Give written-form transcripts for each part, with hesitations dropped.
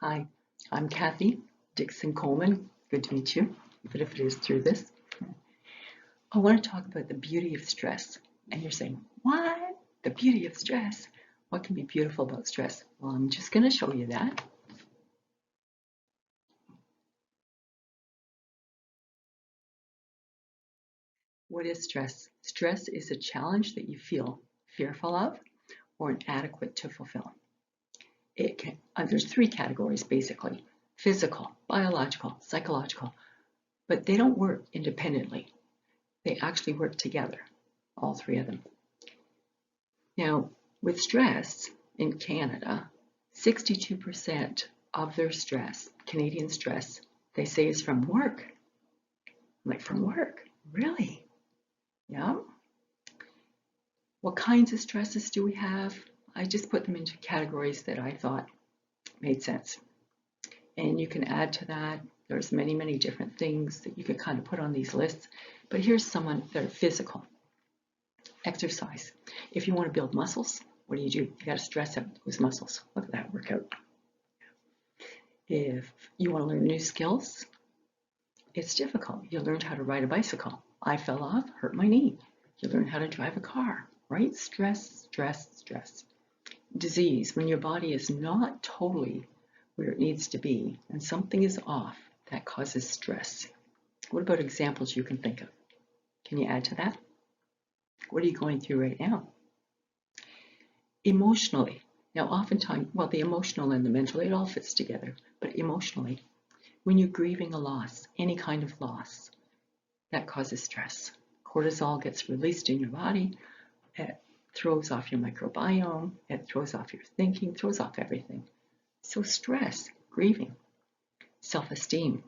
Hi, I'm Cathy Dickson Coleman. Good to meet you, even if it is through this. I want to talk about the beauty of stress. And you're saying, what? The beauty of stress? What can be beautiful about stress? Well, I'm just going to show you that. What is stress? Stress is a challenge that you feel fearful of or inadequate to fulfill. There's three categories basically: physical, biological, psychological, but they don't work independently. They actually work together, all three of them. Now, with stress in Canada, 62% of their stress, Canadian stress, they say is from work. I'm like, from work? Really? Yeah. What kinds of stresses do we have? I just put them into categories that I thought made sense. And you can add to that. There's many, many different things that you could kind of put on these lists. But here's some that are physical. Exercise. If you want to build muscles, what do? You got to stress out those muscles. Look at that workout. If you want to learn new skills, it's difficult. You learned how to ride a bicycle. I fell off, hurt my knee. You learn how to drive a car, right? Stress, stress, stress. Disease, when your body is not totally where it needs to be and something is off, that causes stress. What about examples you can think of? Can you add to that? What are you going through right now? Emotionally. Now, oftentimes, well, the emotional and the mental, it all fits together. But emotionally, when you're grieving a loss, any kind of loss, that causes stress. Cortisol gets released in your body. It throws off your microbiome. It throws off your thinking, throws off everything. So stress, grieving. Self-esteem.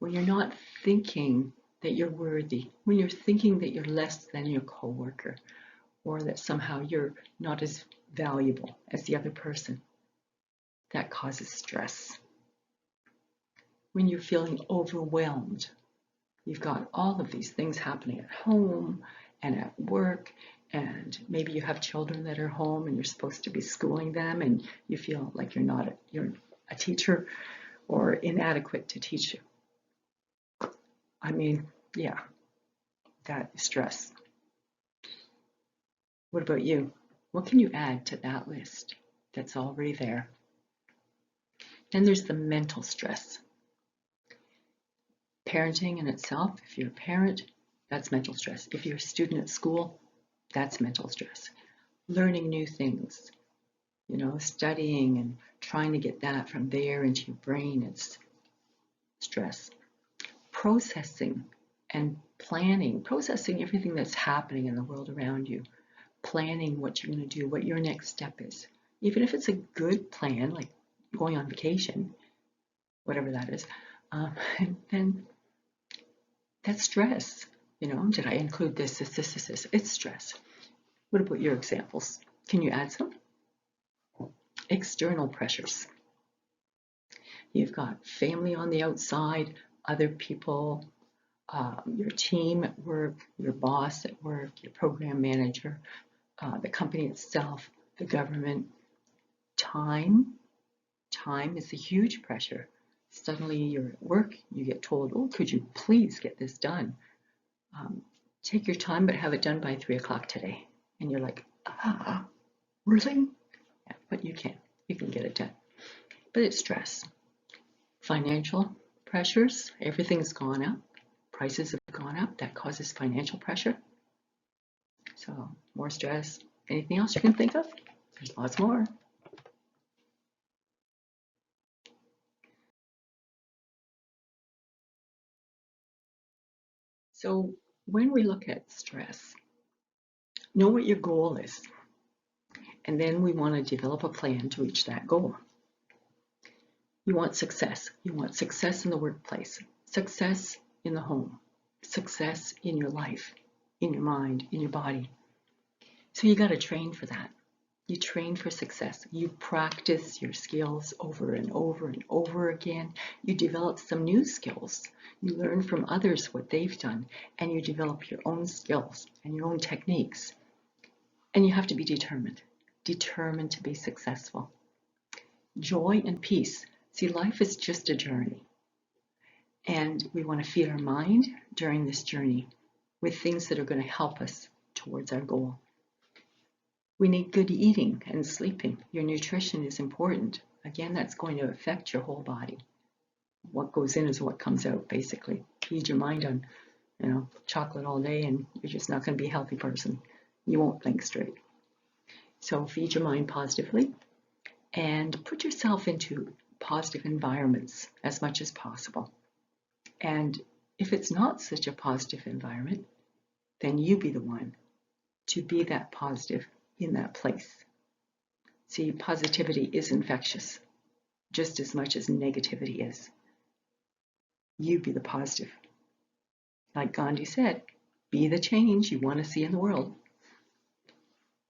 When you're not thinking that you're worthy, when you're thinking that you're less than your coworker, or that somehow you're not as valuable as the other person, that causes stress. When you're feeling overwhelmed, you've got all of these things happening at home and at work, and maybe you have children that are home and you're supposed to be schooling them and you feel like you're a teacher or inadequate to teach you. I mean, yeah, that is stress. What about you? What can you add to that list that's already there? Then there's the mental stress. Parenting in itself, if you're a parent, that's mental stress. If you're a student at school, that's mental stress. Learning new things, studying and trying to get that from there into your brain, it's stress. Processing and planning, processing everything that's happening in the world around you, planning what you're going to do, what your next step is. Even if it's a good plan, like going on vacation, whatever that is, then that's stress. Did I include this? It's stress. What about your examples? Can you add some? External pressures. You've got family on the outside, other people, your team at work, your boss at work, your program manager, the company itself, the government. Time is a huge pressure. Suddenly you're at work, you get told, oh, could you please get this done? Take your time, but have it done by 3 o'clock today. And you're like, really? Yeah, but you can get it done. But it's stress. Financial pressures, everything's gone up. Prices have gone up, that causes financial pressure. So more stress. Anything else you can think of? There's lots more. So when we look at stress, know what your goal is. And then we want to develop a plan to reach that goal. You want success. You want success in the workplace, success in the home, success in your life, in your mind, in your body. So you got to train for that. You train for success. You practice your skills over and over and over again. You develop some new skills. You learn from others what they've done, and you develop your own skills and your own techniques. And you have to be determined to be successful. Joy and peace. See, life is just a journey. And we want to feed our mind during this journey with things that are going to help us towards our goal. We need good eating and sleeping. Your nutrition is important. Again, that's going to affect your whole body. What goes in is what comes out, basically. Feed your mind on, chocolate all day and you're just not going to be a healthy person. You won't think straight. So feed your mind positively and put yourself into positive environments as much as possible. And if it's not such a positive environment, then you be the one to be that positive in that place. See, positivity is infectious, just as much as negativity is. You be the positive. Like Gandhi said, be the change you want to see in the world.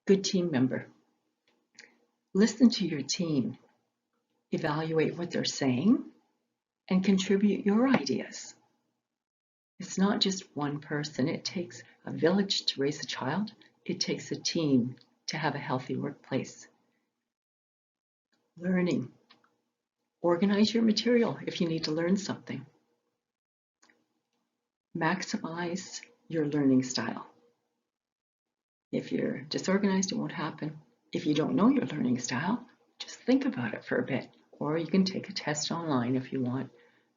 Good team member. Listen to your team. Evaluate what they're saying and contribute your ideas. It's not just one person. It takes a village to raise a child. It takes a team to have a healthy workplace. Learning. Organize your material if you need to learn something. Maximize your learning style. If you're disorganized, it won't happen. If you don't know your learning style, just think about it for a bit. Or you can take a test online if you want.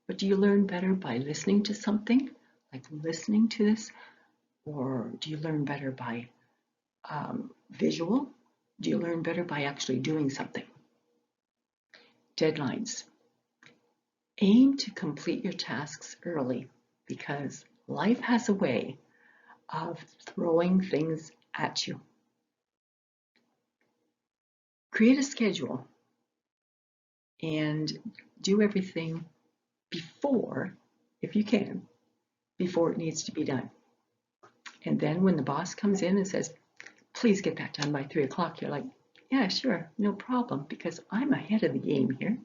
But do you learn better by listening to something, like listening to this? Or do you learn better by visual? Do you learn better by actually doing something? Deadlines. Aim to complete your tasks early because life has a way of throwing things at you. Create a schedule and do everything before, if you can, before it needs to be done. And then when the boss comes in and says, please get that done by 3 o'clock, you're like, yeah, sure, no problem, because I'm ahead of the game here.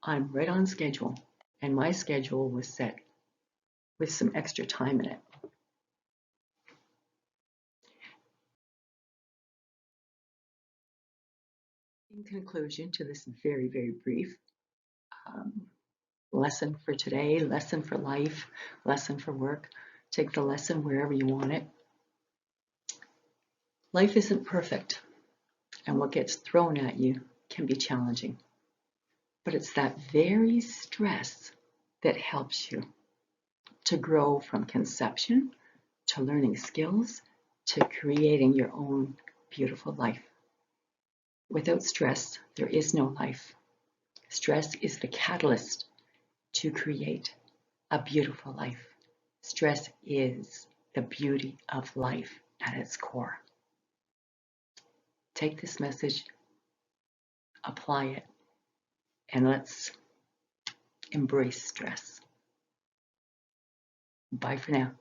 I'm right on schedule, and my schedule was set with some extra time in it. In conclusion to this very, very brief lesson for today, lesson for life, lesson for work, take the lesson wherever you want it. Life isn't perfect, and what gets thrown at you can be challenging. But it's that very stress that helps you to grow from conception to learning skills to creating your own beautiful life. Without stress, there is no life. Stress is the catalyst to create a beautiful life. Stress is the beauty of life at its core. Take this message, apply it, and let's embrace stress. Bye for now.